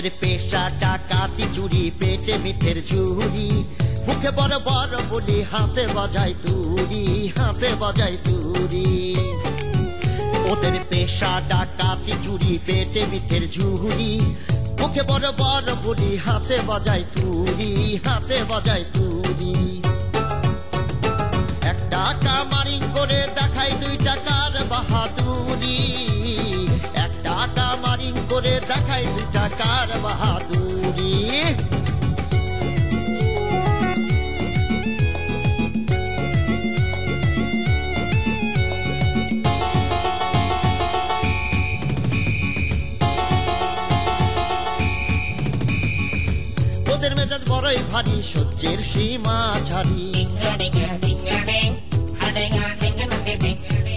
ওদের পেশা ডাকাতি চুরি, পেটে মিথ্যের ঝুরি, মুখে বড় বড় বলি, হাতে বাজায় তুড়ি, হাতে বাজায় তুড়ি। ওদের পেশা ডাকাতি চুরি, পেটে মিথ্যের ঝুরি, মুখে বড় বড় বলি, হাতে বাজায় তুড়ি, হাতে বাজায় তুড়ি। এক টাকা মারিং করে দেখায় 2 টাকার বাহাদুরি, এক টাকা মারিং করে দেখায় 2 টাকার বাহাদুরি। ওদের মেজাজ বড়ই ভারী, সহ্যের সীমা ছাড়ি,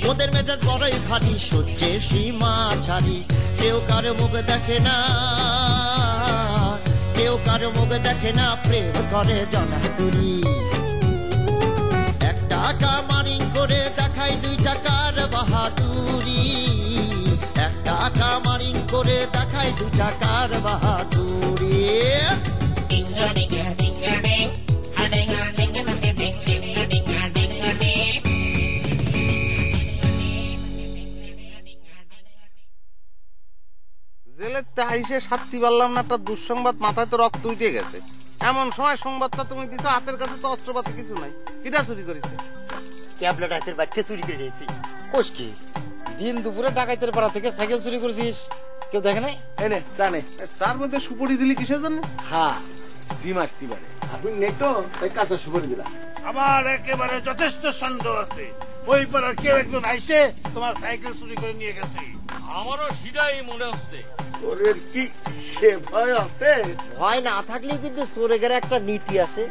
ওদের মেজাজ বড়ই ভারী, সহ্যের সীমা ছাড়ি। কেউ কারো মুখ দেখে না, কেউ কারো মুখ দেখে না, প্রেম করে জনাতুরি। এক টাকা মারিং করে দেখায় 2 টাকার বাহাদুরি, এক টাকা মারিং করে দেখায় 2 টাকার বাহাদুরি। জেলের তাইসে শাস্তি পারলাম না, একটা দুঃসংবাদ, মাথায় তো রক্ত উঠে গেছে। এমন সময় সংবাদটা তুমি দিছো, হাতের কাছে তো অস্ত্রপাতি কিছু নাই। কিটা চুরি করেছে? ট্যাবলেট হাতের বাচ্চা চুরি করে দিয়েছি। কোষ কি দিন দুপুরে ডাকাইতের পাড়া থেকে সাইকেল চুরি করেছিস, কেউ দেখে নাই? এনে জানে তার মধ্যে সুপুরি দিলি কিসের জন্য? হ্যাঁ, জিম আসতে পারে। আপনি নেই তো, তাই কাঁচা সুপুরি দিলাম। আমার একেবারে যথেষ্ট সন্দেহ আছে, ওই পাড়ার কেউ একজন আইসে তোমার সাইকেল চুরি করে নিয়ে গেছে। আমারও সেটাই মনে হচ্ছে। তোরের কি সে ভয় আছে? ভয় না থাকলে কিন্তু চোরে গেলে একটা নীতি আছে,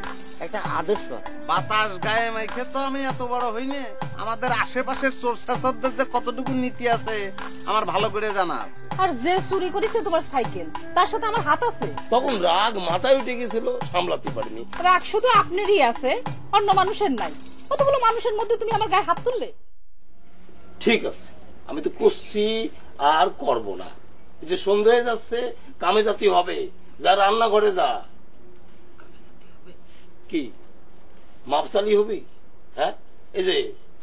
একটা আদর্শ আছে। বাতাস গায়ে মেখে তো আমি এত বড় হইনি। আমাদের আশেপাশের চোর শাসকদের যে কতটুকু নীতি আছে আমার ভালো করে জানা আছে। আর যে চুরি করেছে তোমার সাইকেল, তার সাথে আমার হাত আছে। তখন রাগ মাথায় উঠে গেছিল, সামলাতে পারিনি। রাগ শুধু আপনারই আছে, অন্য মানুষের নাই। কতগুলো মানুষের মধ্যে তুমি আমার গায়ে হাত তুললে। ঠিক আছে, আমি তো করছি আর করব না। যে সন্ধ্যা হয়ে যাচ্ছে, কামে জাতি হবে, যা রান্নাঘরে যা। কি মাপসালি হবি? হ্যাঁ, এই যে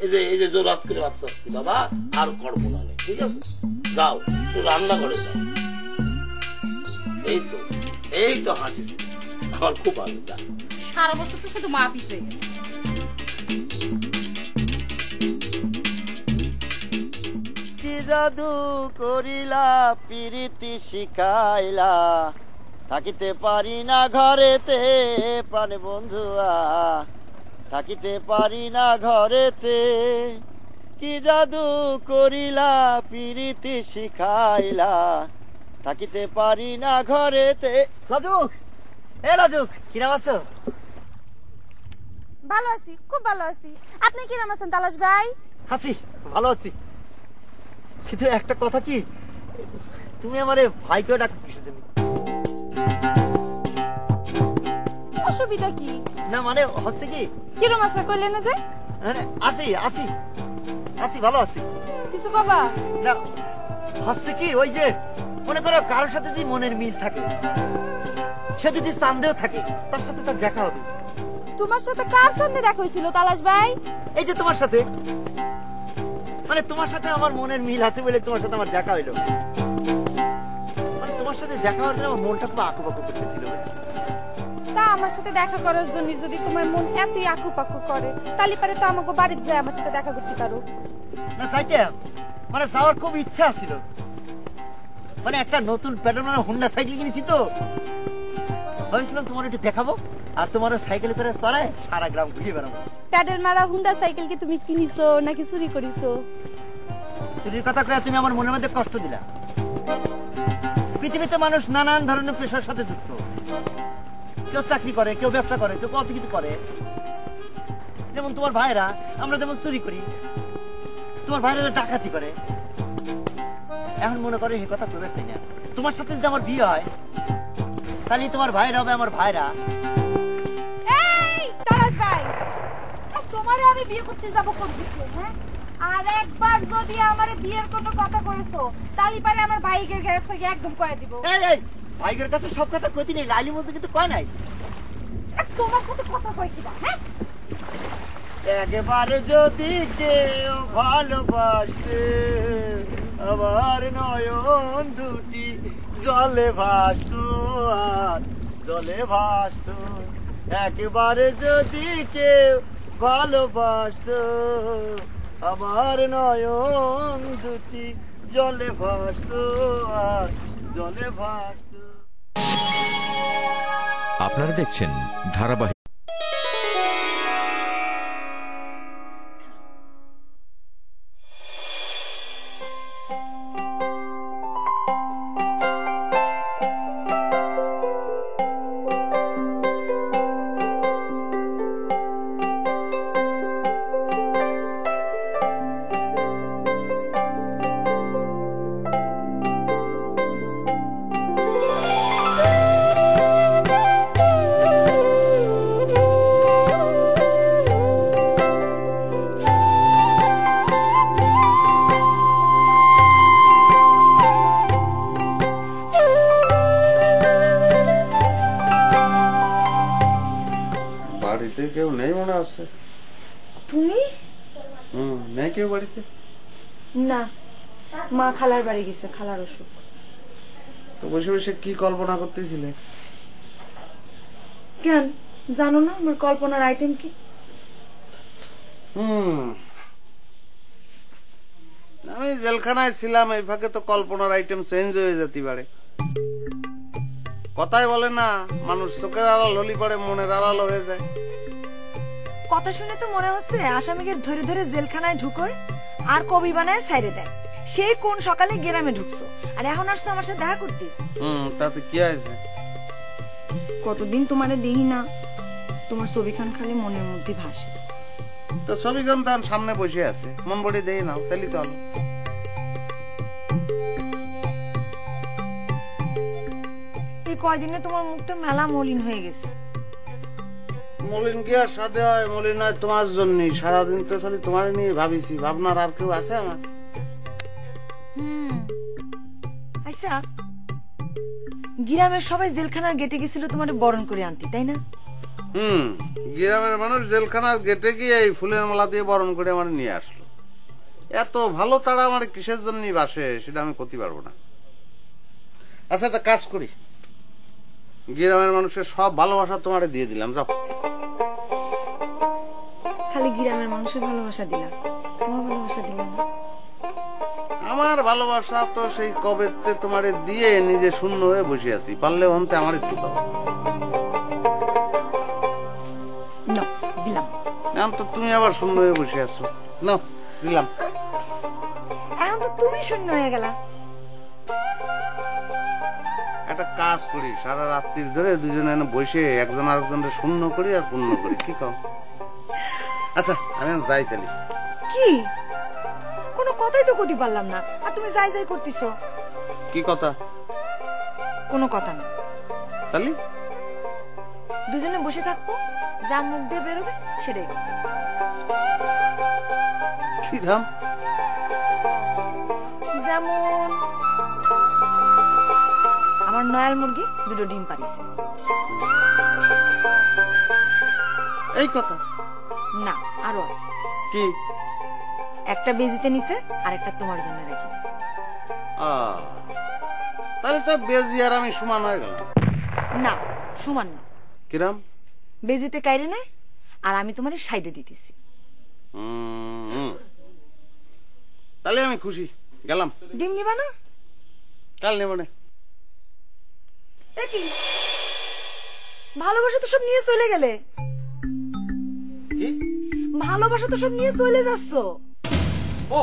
এই যে এই যে জোর রাত করে ভাবতে আসছি বাবা, আর করবো না। ঠিক আছে, যাও তুই রান্নাঘরে যাও। এই তো হাসিস, আমার খুব ভালো। যা, সারা বছর তো শুধু মা পিছে। কি জাদু করিলা, প্রীতি শিখাইলা, থাকিতে পারি না ঘরেতে প্রাণ বন্ধুয়া, থাকিতে পারি না ঘরেতে। কি জাদু করিলা, প্রীতি শিখাইলা, থাকিতে পারি না ঘরেতে। লাজুক, এ লাজুক, কিরাম আছো? ভালো আছি, খুব ভালো আছি। আপনি কিরম আছেন তালাশ ভাই? আছি, ভালো আছি। কিন্তু একটা কথা কি, তুমি আমারে ভাইকেও ডাকো কিসের জন্য? অসুবিধা কি? না মানে হচ্ছে কি, কিরম আছে কইলেন না যে? আছি আছি আছি, ভালো আছি। কিছু কবা? না হচ্ছে কি, ওই যে মনে করো কারোর সাথে যদি মনের মিল থাকে, সে যদি চান্দেও থাকে, তার সাথে তার দেখা হবে। তোমার সাথে কার সামনে দেখা হয়েছিল তালাশ ভাই? এই যে তোমার সাথে, মানে তোমার সাথে আমার মনের মিল আছে বলে তোমার সাথে আমার দেখা হইলো। মানে তোমার সাথে দেখা হওয়ার জন্য আমার মনটা খুব আঁকুপাকু করতেছিল। তা আমার সাথে দেখা করার জন্য যদি তোমার মন এতই আঁকুপাকু করে, তাহলে পারে তো আমাকে বাড়িতে যায় আমার সাথে দেখা করতে পারো। না চাইতে, মানে যাওয়ার খুব ইচ্ছা ছিল। মানে একটা নতুন প্যাটার্নের হোন্ডা সাইকেল কিনেছি তো, ভাবছিলাম তোমার একটু দেখাবো, আর তোমার সাইকেল করে চড়ায় সারা গ্রাম ঘুরে বেড়াবো। প্যাডেল মারা হুন্ডা সাইকেল কি তুমি কিনিছো নাকি চুরি করিছো? চুরির কথা কয়ে তুমি আমার মনের মধ্যে কষ্ট দিলা। পৃথিবীতে মানুষ নানান ধরনের পেশার সাথে যুক্ত। কেউ চাকরি করে, কেউ ব্যবসা করে, কেউ কত কিছু করে। যেমন তোমার ভাইরা, আমরা যেমন চুরি করি, তোমার ভাইরা ডাকাতি করে। এখন মনে করে এই কথা প্রবেশ চাই না। তোমার সাথে যদি আমার বিয়ে হয়, তাহলে তোমার ভাইরা হবে আমার ভাইরা। এই তারাশ ভাই, তোমারে আমি বিয়ে করতে যাব কোন দিকে? হ্যাঁ, আর একবার যদি আমারে বিয়ের কোনো কথা কইছো, তাহলে পারে আমার ভাইকে গেছে একদম কয়ে দিব। এই এই ভাইগের কাছে সব কথা কইতি নেই, লাইলি মধ্যে কিন্তু কয় নাই। আর তোমার সাথে কথা কই কিনা? হ্যাঁ, একেবারে যদি কেউ ভালোবাসতে আমার নয়ন দুটি জলে ভাসতো আর জলে ভাসতো। একেবারে যদি কেউ ভালোবাসতো আমার নয়ন দুটি জলে ভাসতো আর জলে ভাসতো। আপনারা দেখছেন ধারাবাহিক বাড়িতে কেউ নেই মনে আছে? তুমি? নেই কেউ বাড়িতে? না, মা খালার বাড়ি গেছে, খালার অসুখ। তো বসে বসে কি কল্পনা করতেছিলে? কেন জানো না আমার কল্পনার আইটেম কি? আমি জেলখানায় ছিলাম, এই ফাঁকে তো কল্পনার আইটেম চেঞ্জ হয়ে যেতে পারে। কথাই বলে না, মানুষ চোখের আড়াল হলি পরে মনের আড়াল হয়ে যায়। কথা শুনে তো মনে হচ্ছে আসামিকে ধরে ধরে জেলখানায় ঢুকোয় আর কবি বানায় সাইরে দেয়। সেই কোন সকালে গ্রামে ঢুকছো আর এখন আসছো আমার সাথে দেখা করতে। তাতে কি আছে? কতদিন তোমারে দেখি না, তোমার ছবিখান খালি মনের মধ্যে ভাসে। তো ছবিখান তার সামনে বসে আছে, মন বড়ি দেই নাও, তাহলে তো হলো। এই কয়দিনে তোমার মুখটা মেলা মলিন হয়ে গেছে। মলিন কি আর সাথে হয়? মলিন হয় তোমার জন্যই। সারাদিন তো খালি তোমার নিয়ে ভাবিছি, ভাবনার আর কেউ আছে আমার? আচ্ছা, গ্রামের সবাই জেলখানার গেটে গেছিল তোমার বরণ করে আনতে, তাই না? গ্রামের মানুষ জেলখানার গেটে গিয়ে এই ফুলের মালা দিয়ে বরণ করে আমার নিয়ে আসলো। এত ভালো তারা আমার কিসের জন্য বাসে সেটা আমি করতে পারবো না। আচ্ছা, একটা কাজ করি, গ্রামের মানুষের সব ভালোবাসা তোমারে দিয়ে দিলাম, যাও। খালি গ্রামের মানুষের ভালোবাসা দিলাম, তোমার ভালোবাসা দিলাম না? আমার ভালোবাসা তো সেই কবেতে তোমারে দিয়ে নিজে শূন্য হয়ে বসে আছি। পারলে অন্তে আমার একটু দাও। দিলাম। এখন তো তুমি আবার শূন্য হয়ে বসে আছো। না, দিলাম। এখন তো তুমি শূন্য হয়ে গেলা। একটা কাজ করি, সারা রাত্রি ধরে দুজনে বসে একজন আরেকজনের শূন্য করি আর পূর্ণ করি, কি কও? আচ্ছা, আমি যাই তাহলে। কি কোনো কথাই তো কইতে পারলাম না, আর তুমি যাই যাই করতেছো। কি কথা? কোনো কথা না। তাহলে দুজনে বসে থাকবো, যা মুখ দিয়ে বেরোবে সেটাই। কি দাম? যেমন আমার নয়াল মুরগি দুটো ডিম পারিছে। এই কথা না, আরো আছে। কি? একটা বেজিতে নিছে আর একটা তোমার জন্য রেখে দিছে। তাহলে তো বেজি আর আমি সমান হয়ে গেলাম। না, সমান না। কিরাম? বেজিতে কাইরে নাই আর আমি তোমারে সাইডে দিতেছি। তাহলে আমি খুশি, গেলাম। ডিম নিবা না? কাল নেব না। কি ভালোবাসা তো সব নিয়ে চলে গেলে। কি ভালোবাসা তো সব নিয়ে চলে যাচ্ছ? ও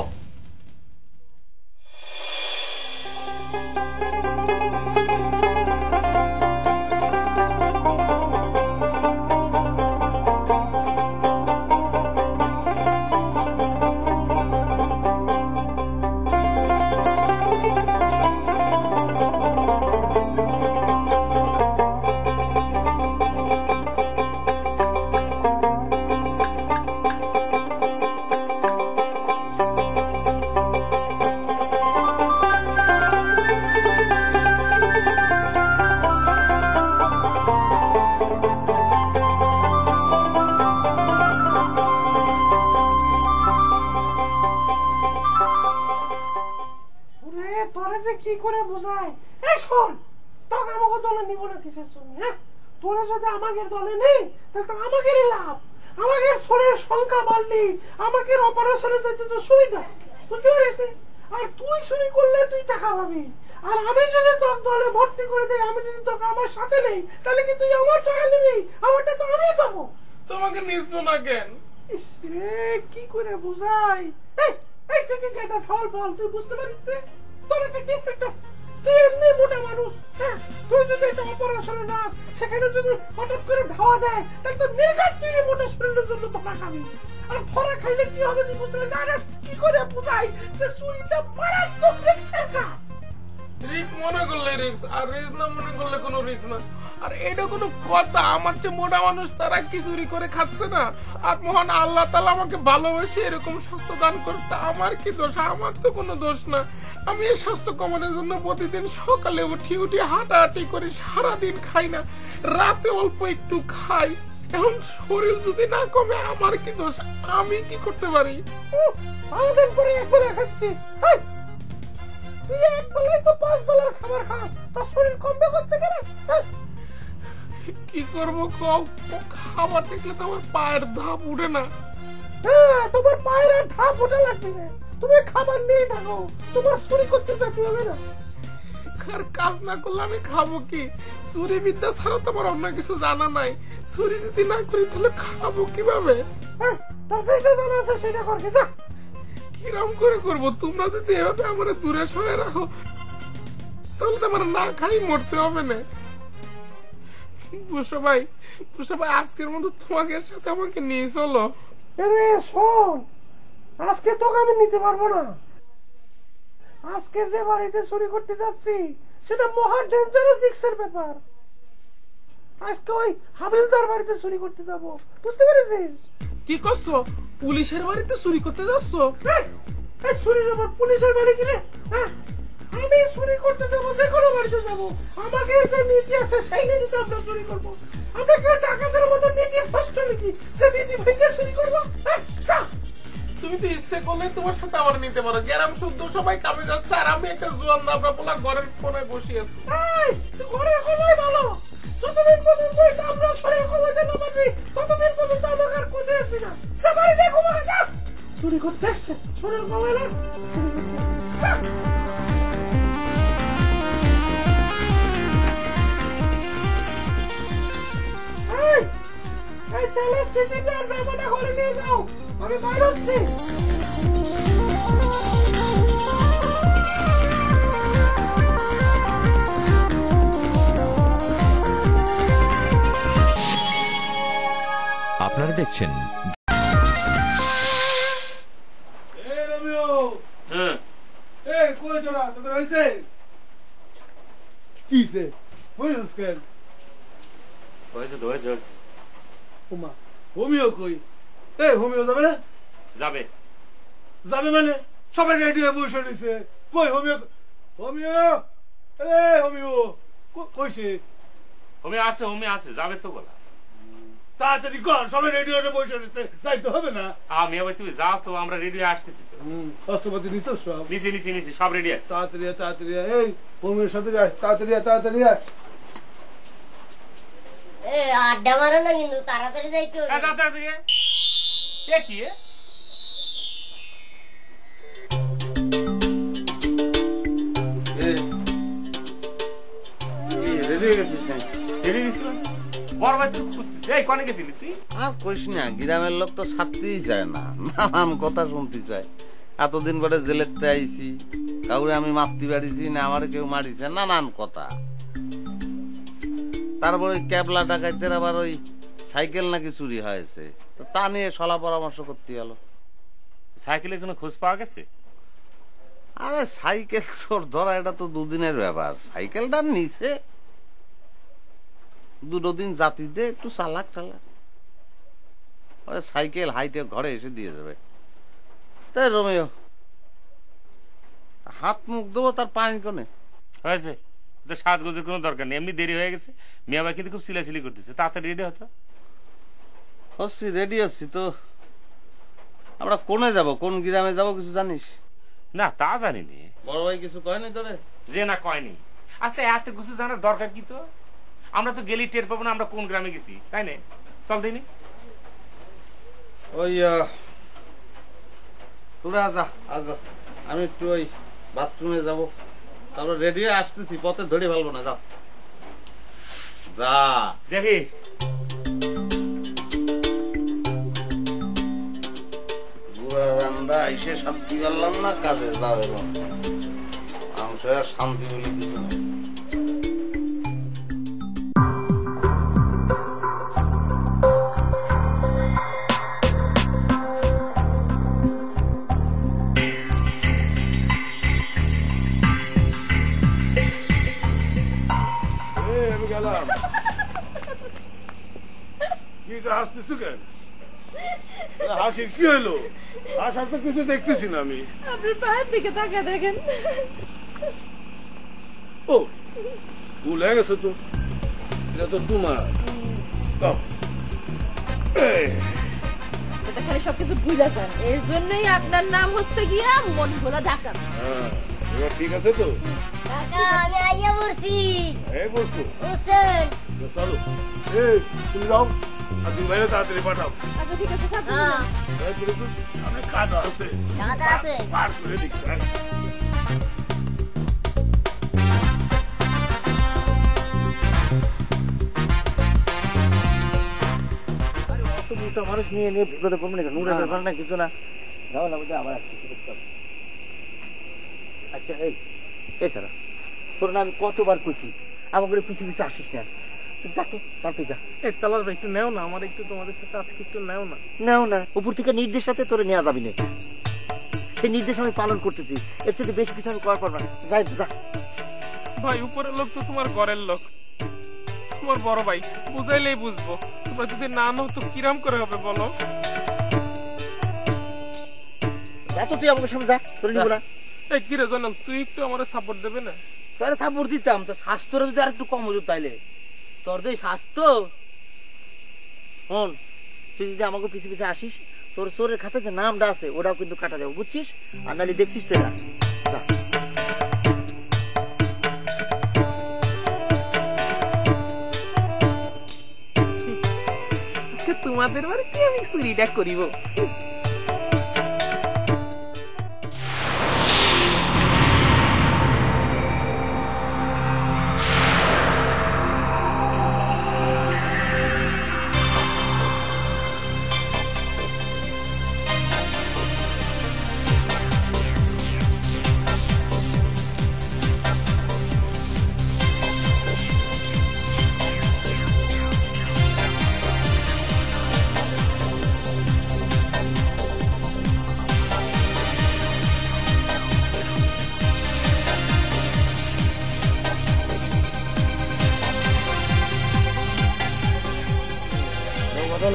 কি করে বোঝাই? এই শোন, তোকে আমাকে দলে নিব না কিসের জন্য? হ্যাঁ, তোরা যদি আমাদের দলে নেই তাহলে তো আমাদেরই লাভ। আমাদের শরীরের সংখ্যা বাড়লি আমাদের অপারেশনে যেতে তো সুবিধা, বুঝতে পারিস? আর তুই চুরি করলে তুই টাকা পাবি, আর আমি যদি তোকে দলে ভর্তি করে দেই, আমি যদি তোকে আমার সাথে নেই, তাহলে কি তুই আমার টাকা নিবি? আমারটা তো আমিই পাবো। তোমাকে নিচ্ছ না কেন? কি করে বুঝাই? এই তুই কি গেদা ছাগল বল, তুই বুঝতে পারিস? তোর একটা ডিফেক্ট আছে, তুই এমনি মোটা মানুষ। হ্যাঁ, তুই যদি একটা অপারেশনে যাস, সেখানে যদি হঠাৎ করে ধাওয়া দেয়, তাহলে তো নির্ঘাত তুই মোটা শরীরের জন্য তো খাবি। আর ধরা খাইলে কি হবে তুই বুঝতে পারিস? আরে কি করে বুঝাই যে চুরিটা মারাত্মক রিস্কের কাজ। রিস্ক মনে করলে রিস্ক, আর রিস্ক না মনে করলে কোনো রিস্ক না। আর এটা কোনো কথা? আমার যে মোটা মানুষ তারা কি চুরি করে খাচ্ছে না? আর মহান আল্লাহ তাআলা আমাকে ভালোবেসে এরকম স্বাস্থ্য দান করছে, আমার কি দোষ? আমার তো কোনো দোষ না। আমি এই স্বাস্থ্য কমানোর জন্য প্রতিদিন সকালে উঠি হাঁটাহাঁটি করি, সারাদিন খাই না, রাতে অল্প একটু খাই। এখন শরীর যদি না কমে আমার কি দোষ? আমি কি করতে পারি? আমাদের পরে একবেলা খাচ্ছি, তুই একবেলায় তো 5 বেলার খাবার খাস, তোর শরীর কমবে করতে গেলে। কি করবো কও? খাবার দেখলে তো আমার পায়ের ধাপ উঠে না। হ্যাঁ, তোমার পায়ের আর ধাপ ওঠা লাগবে না, তুমি খাবার নিয়ে থাকো, তোমার চুরি করতে যেতে হবে না। আর কাজ না করলে আমি খাবো কি? চুরি বিদ্যা ছাড়া তো আমার অন্য কিছু জানা নাই। চুরি যদি না করি তাহলে খাবো কিভাবে? তোর যেটা জানা আছে সেটা করকে যা। কিরম করে করবো? তোমরা যদি এভাবে আমার দূরে সরে রাখো তাহলে তো আমার না খাই মরতে হবে না। বুঝছো ভাই, আজকের মতো তোমাদের সাথে আমাকে নিয়ে চলো। আরে শোন, আজকে তোকে আমি নিতে পারবো না। আজকে যে বাড়িতে চুরি করতে যাচ্ছি সেটা মহা ডেঞ্জারাস রিস্কের ব্যাপার। আজকে ওই হাবিলদার বাড়িতে চুরি করতে যাব, বুঝতে পেরেছিস? কি করছো? পুলিশের বাড়িতে চুরি করতে যাচ্ছ? চুরির আবার পুলিশের বাড়ি কিনে? আমি চুরি করতে যাবো, যে কোনো বাড়িতে যাবো, আমাকে যে নীতি আছে সেই নীতিতে আমরা চুরি করবো। আমরা কেউ ডাকাতের মতো নীতি ফার্স্ট নাকি যে নীতি ভেঙে চুরি করবো? তুমি তো ইচ্ছে করলে তোমার সাথে আমার নিতে পারো। গ্রাম শুদ্ধ সবাই কামে যাচ্ছে আর আমি একটা জোয়ান দাবড়া পোলা ঘরের কোনায় বসে আছি। ঘরের কোনায় ভালো, যতদিন পর্যন্ত আমরা ছড়ে কমাতে না পারবি ততদিন পর্যন্ত আমাকে আর কোথায় আসবি না। বাড়ি দেখো মারা যা, চুরি করতে এসছে ছড়ের কমায় না। এই তেলের শিশিটা আর জামাটা ঘরে নিয়ে যাও, আমি বাইরে হচ্ছি। আপনারা দেখছেন হোমিও কই? হোমিও যাবে না? যাবে যাবে মানে সবাই রেডি হয়ে বসে রয়েছে। কই হোমিও? হোমিও হোমিও কইছে? হোমিও আছে যাবে তো বলা। তাড়াতাড়ি কর, সবাই রেডি হয়ে বসে রয়েছে, যাইতে হবে না? আমি আবার তুমি যাও তো, আমরা রেডি হয়ে আসতেছি তো। অস্ত্রপাতি নিচ্ছ সব? নিচে সব রেডি আছে। তাড়াতাড়ি এই হোমিওর সাথে তাড়াতাড়ি আড্ডা মারো না, কিন্তু তাড়াতাড়ি যাইতে হবে। আর কইস না, গ্রামের লোক তো ছাড়তেই চায় না, নানান কথা শুনতে চায়। এতদিন পরে জেলেতে আইছি, কাউরে আমি মারতে পারিছি না, আমার কেউ মারিছে, নানান কথা। তারপর ওই ক্যাবলা ডাকাইতের আবার ওই সাইকেল নাকি চুরি হয়েছে, তো তা নিয়ে সলা পরামর্শ করতে গেল। সাইকেলের কোনো খোঁজ পাওয়া গেছে? আরে সাইকেল চোর ধরা এটা তো দুদিনের ব্যাপার। সাইকেলটা নিচে 2 দিন জাতিতে একটু চালাক সাইকেল হাইটে ঘরে এসে দিয়ে যাবে। তাই রোমিও হাত মুখ দেবো, তার পানি কোনে হয়েছে তো। সাজগোজের কোনো দরকার নেই, এমনি দেরি হয়ে গেছে। মিয়া ভাই কিন্তু খুব চিলাচিলি করতেছে, তাড়াতাড়ি রেডি হতো। রেডি হচ্ছি তো। আমরা কোনে যাব, কোন গ্রামে যাব কিছু জানিস? না তা জানিনি। বড় ভাই কিছু কয়নি তোরে? যে না কয়নি। আচ্ছা এত কিছু জানার দরকার কি? তো আমরা তো গেলি টের পাবো না আমরা কোন গ্রামে গেছি, তাই না? চল দিনি ওই তোরা যা আগ, আমি একটু ওই বাথরুমে যাব, তারপর রেডি হয়ে আসতেছি, পথে ধরে ফেলবো না। যা যা দেখিস রান্না এসে শান্তি পেলাম না, কাজে যাও এবং শান্তি বলে কিছু নেই। আমি গেলাম। কি হাসতেছো কেন? হাসির কি হলো? হাসার তো কিছু দেখতেছি না আমি। আপনি পায়ের দিকে তাকা দেখেন। ও ভুল হয়ে গেছে তো, এটা তো তোমার। খালি সবকিছু ভুলে যান, এর জন্যই আপনার নাম হচ্ছে গিয়া মন ভোলা ডাকাত। এবার ঠিক আছে তো? কাকা আমি আইয়া বলছি। এই বলছো হোসেন চলো, তুমি যাও আর তুমি বাইরে তাড়াতাড়ি পাঠাও। আচ্ছা ঠিক আছে। আমি কাদা আছে, কাদা আছে, পার করে দিচ্ছি। মানুষ নিয়ে নিয়ে বিপদে পড়বে না, নুরের ব্যাপার না কিছু না। যাও না আবার আচ্ছা এই এছাড়া তোর না আমি কতবার কইছি আমার করে পিছিয়ে পিছিয়ে আসিস না, একটু নেও না আমার, একটু তোমাদের সাথে আজকে একটু নেও না। নাও না, উপর থেকে নির্দেশ সাথে তোরে নেওয়া যাবি না, সেই নির্দেশ আমি পালন করতেছি, এর সাথে বেশি কিছু আমি করার পারবো না। যাই যা ভাই, উপরের লোক তো তোমার ঘরের লোক, তোমার বড় ভাই, বুঝাইলেই বুঝবো। তোমরা যদি না নাও তো কিরাম করে হবে বলো? এত তুই আমাকে সামনে যা, তোর নিব না। এই কি রে জনাল, তুই একটু আমার সাপোর্ট দেবে না? তোর সাপোর্ট দিতাম, তো স্বাস্থ্যটা যদি আর একটু কম হতো তাইলে। তোর যে স্বাস্থ্য, হন তুই যদি আমাকে পিছিয়ে পিছিয়ে আসিস, তোর চোরের খাতে যে নামটা আছে ওটাও কিন্তু কাটা যাবে, বুঝছিস? আর নালি দেখছিস তো না। তোমাদের বাড়িতে আমি চুরিটা করিব।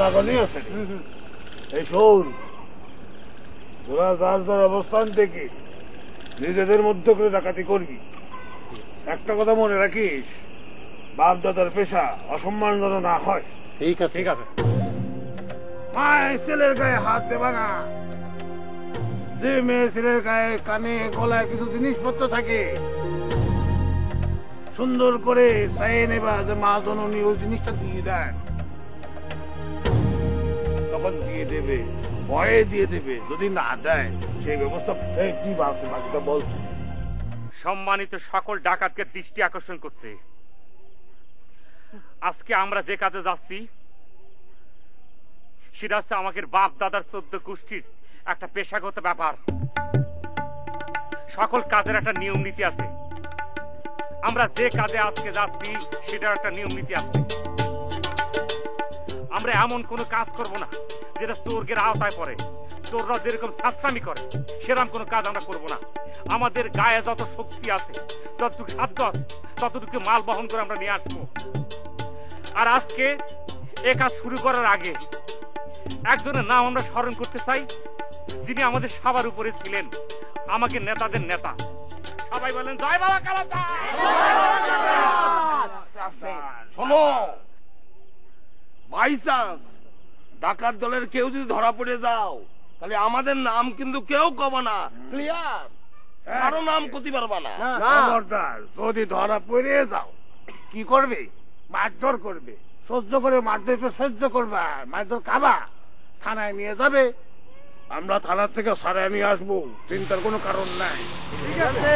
লাগানি আছে। এই শোন, তোরা যার যার অবস্থান থেকে নিজেদের মধ্যে করে ডাকাতি করবি। একটা কথা মনে রাখিস, বাপ দাদার পেশা অসম্মান যেন না হয়। ঠিক আছে ঠিক আছে। মায়ের ছেলের গায়ে হাত দেবা না। যে মেয়ে ছেলের গায়ে কানে গলায় কিছু জিনিসপত্র থাকে, সুন্দর করে চাইয়ে নেবা যে মা জননী ওই জিনিসটা দিয়ে দেয়, তখন দিয়ে দেবে, ভয়ে দিয়ে দেবে। যদি না দেয় সেই ব্যবস্থা কি বাকিটা বল। সম্মানিত সকল ডাকাতকে দৃষ্টি আকর্ষণ করছে, আজকে আমরা যে কাজে যাচ্ছি সেটা হচ্ছে আমাদের বাপ দাদার 14 গোষ্ঠীর একটা পেশাগত ব্যাপার। সকল কাজের একটা নিয়ম নীতি আছে। আমরা যে কাজে আজকে যাচ্ছি সেটার একটা নিয়ম নীতি আছে। আমরা এমন কোনো কাজ করব না যেটা চোরগের আওতায় পড়ে। চোররা যেরকম শাস্তামি করে সেরকম কোনো কাজ আমরা করব না। আমাদের গায়ে যত শক্তি আছে, যতটুকু সাধ্য আছে, ততটুকু মাল বহন করে আমরা নিয়ে আসবো। আর আজকে এ কাজ শুরু করার আগে একজনের নাম আমরা স্মরণ করতে চাই, যিনি আমাদের সবার উপরে ছিলেন, আমাকে নেতাদের নেতা। সবাই বলেন জয় বাবা কালাচাঁদ। শোনো বাইচান্স ডাকাত দলের কেউ যদি ধরা পড়ে যাও, তাহলে আমাদের নাম কিন্তু কেউ কবে না। ক্লিয়ার? আরো নাম করতে পারবা না। খবরদার, যদি ধরা পড়ে যাও কি করবে? মারধর করবে, সহ্য করে মারধর সহ্য করবা, মারধর খাবা, থানায় নিয়ে যাবে, আমরা থানার থেকে সারায় নিয়ে আসবো, চিন্তার কোনো কারণ নাই। ঠিক আছে?